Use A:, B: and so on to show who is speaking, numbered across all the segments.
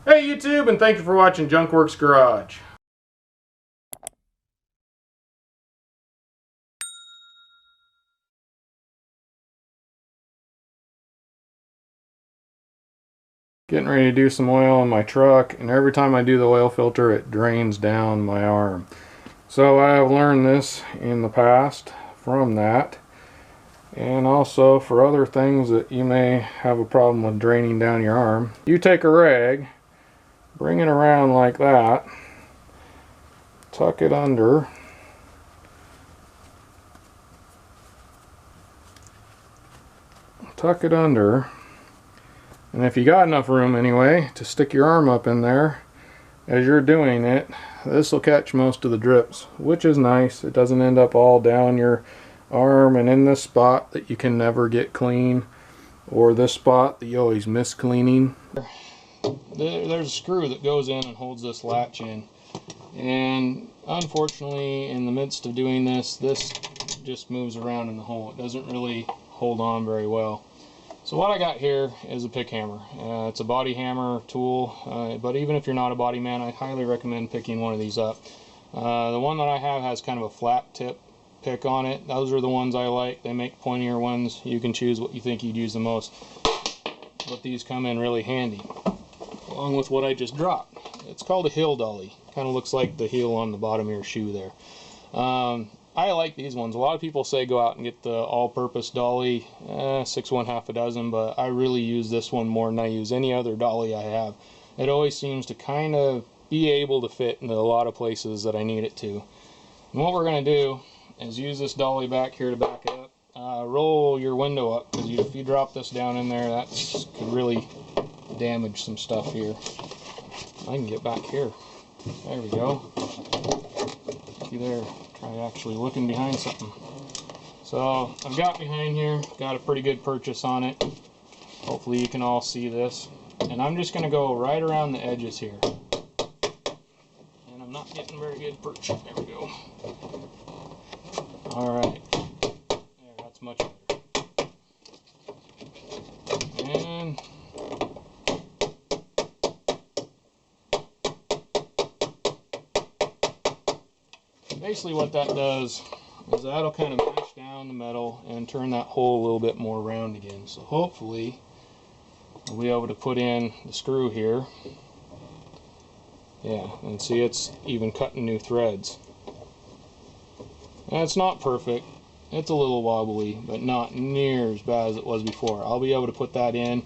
A: Hey YouTube, and thank you for watching Junkworks Garage. Getting ready to do some oil in my truck, and every time I do the oil filter it drains down my arm. So I have learned this in the past from that, and also for other things that you may have a problem with draining down your arm. You take a rag, bring it around like that, tuck it under, and if you got enough room anyway to stick your arm up in there as you're doing it, this will catch most of the drips, which is nice. It doesn't end up all down your arm and in this spot that you can never get clean, or this spot that you always miss cleaning. There's a screw that goes in and holds this latch in, and unfortunately in the midst of doing this just moves around in the hole. It doesn't really hold on very well. So what I got here is a pick hammer. It's a body hammer tool, but even if you're not a body man, I highly recommend picking one of these up. The one that I have has kind of a flat tip pick on it. Those are the ones I like. They make pointier ones. You can choose what you think you'd use the most. But these come in really handy, along with what I just dropped. It's called a heel dolly. Kind of looks like the heel on the bottom of your shoe there. I like these ones. A lot of people say go out and get the all-purpose dolly, 6 1/2 a dozen, but I really use this one more than I use any other dolly I have. It always seems to kind of be able to fit into a lot of places that I need it to. And what we're going to do is use this dolly back here to back it up. Roll your window up, because if you drop this down in there, that could really damage some stuff here. I can get back here. There we go. See there. Try actually looking behind something. So I've got behind here, got a pretty good purchase on it. Hopefully you can all see this. And I'm just going to go right around the edges here. And I'm not getting very good purchase. There we go. Alright. There, that's much better. And basically what that does is that'll kind of mash down the metal and turn that hole a little bit more round again. So hopefully we'll be able to put in the screw here. Yeah, and see it's even cutting new threads. Now it's not perfect. It's a little wobbly, but not near as bad as it was before. I'll be able to put that in,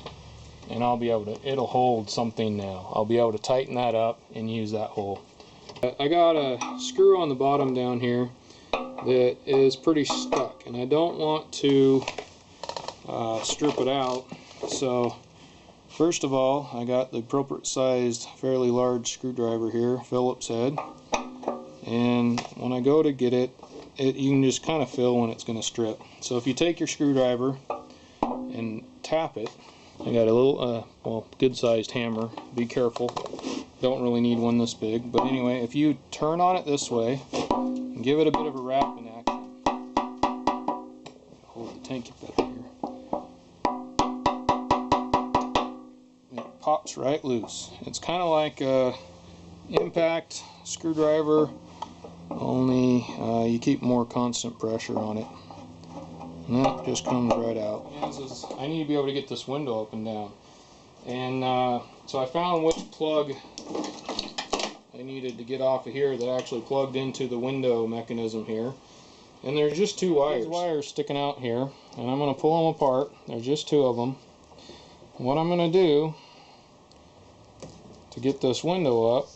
A: and I'll be able to, it'll hold something now. I'll be able to tighten that up and use that hole. I got a screw on the bottom down here that is pretty stuck, and I don't want to strip it out. So first of all, I got the appropriate sized, fairly large screwdriver here, Phillips head, and when I go to get it, you can just kind of feel when it's going to strip. So if you take your screwdriver and tap it, I got a little, well, good sized hammer. Be careful. Don't really need one this big. But anyway, if you turn on it this way and give it a bit of a wrapping action. Hold the tank better here. It pops right loose. It's kind of like a impact screwdriver, only you keep more constant pressure on it. And that just comes right out. I need to be able to get this window up and down. And so I found which plug I needed to get off of here that actually plugged into the window mechanism here. And there's just two wires. There's wires sticking out here, and I'm going to pull them apart. There's just two of them. And what I'm going to do to get this window up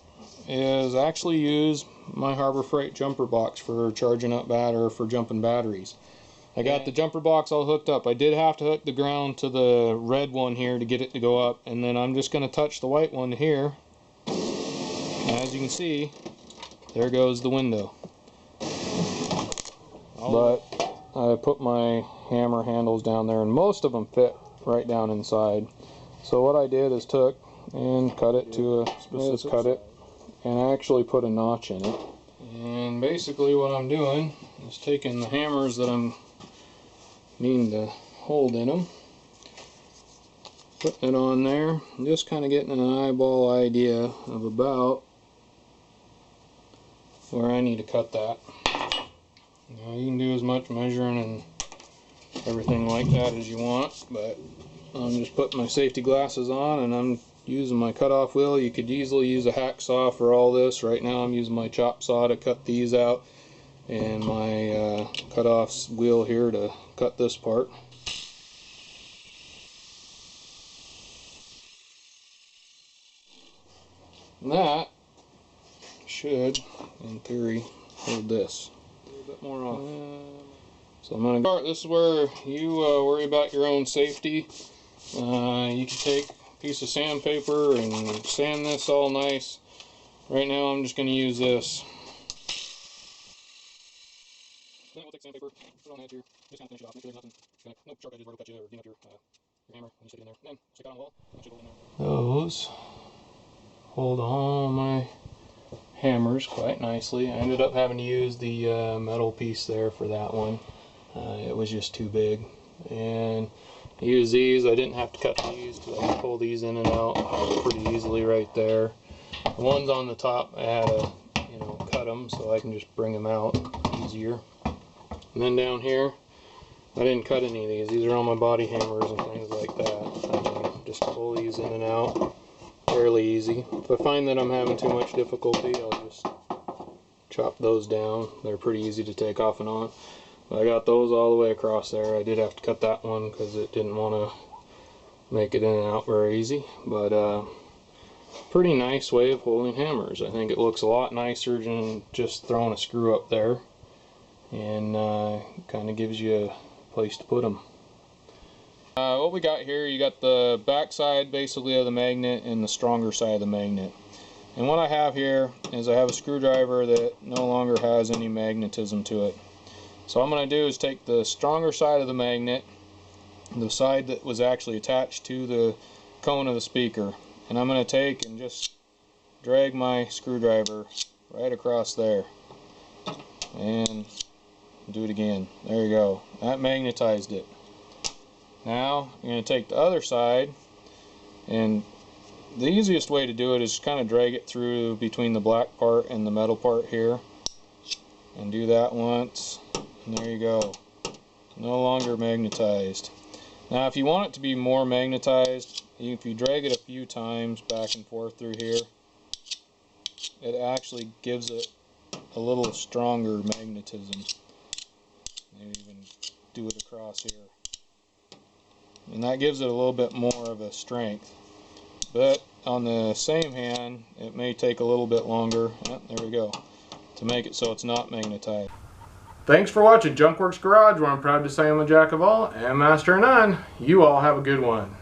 A: is actually use my Harbor Freight jumper box for charging up for jumping batteries. I got the jumper box all hooked up. I did have to hook the ground to the red one here to get it to go up, and then I'm just going to touch the white one here. As you can see, there goes the window. But I put my hammer handles down there, and most of them fit right down inside. So what I did is took and cut it to a specific cut it, and I actually put a notch in it. And basically what I'm doing is taking the hammers that I'm needing to hold in them, putting it on there. I'm just kind of getting an eyeball idea of about where I need to cut that. Now you can do as much measuring and everything like that as you want, but I'm just putting my safety glasses on and I'm using my cutoff wheel. You could easily use a hacksaw for all this. Right now I'm using my chop saw to cut these out and my cutoff wheel here to cut this part. And that should, in theory, hold this a little bit more off. So I'm going to start. This is where you worry about your own safety. You can take a piece of sandpaper and sand this all nice. Right now I'm just going to use this. Then we'll take sandpaper, put it on the edge here, just kind of finish it off, make sure there's nothing, no sharp edges where it'll cut you or ding up your hammer when you stick it in there. Then stick it on the wall, that should hold in there. Those hold all my hammers quite nicely. I ended up having to use the metal piece there for that one. It was just too big. And I use these. I didn't have to cut these because I can pull these in and out pretty easily right there. The ones on the top I had to, cut them so I can just bring them out easier. And then down here, I didn't cut any of these. These are all my body hammers and things like that. I can just pull these in and out fairly easy. If I find that I'm having too much difficulty, I'll just chop those down. They're pretty easy to take off and on. But I got those all the way across there. I did have to cut that one because it didn't want to make it in and out very easy. But pretty nice way of holding hammers. I think it looks a lot nicer than just throwing a screw up there. And kind of gives you a place to put them. What we got here, you got the back side basically of the magnet and the stronger side of the magnet. And what I have here is I have a screwdriver that no longer has any magnetism to it. So what I'm going to do is take the stronger side of the magnet, the side that was actually attached to the cone of the speaker, and I'm going to take and just drag my screwdriver right across there. And do it again. There you go. That magnetized it. Now you're going to take the other side, and the easiest way to do it is kind of drag it through between the black part and the metal part here, and do that once, and there you go. No longer magnetized. Now if you want it to be more magnetized, if you drag it a few times back and forth through here, it actually gives it a little stronger magnetism. Maybe even do it across here. And that gives it a little bit more of a strength. But on the same hand, it may take a little bit longer, there we go, to make it so it's not magnetized. Thanks for watching Junk Works Garage, where I'm proud to say I'm a jack of all and master of none. You all have a good one.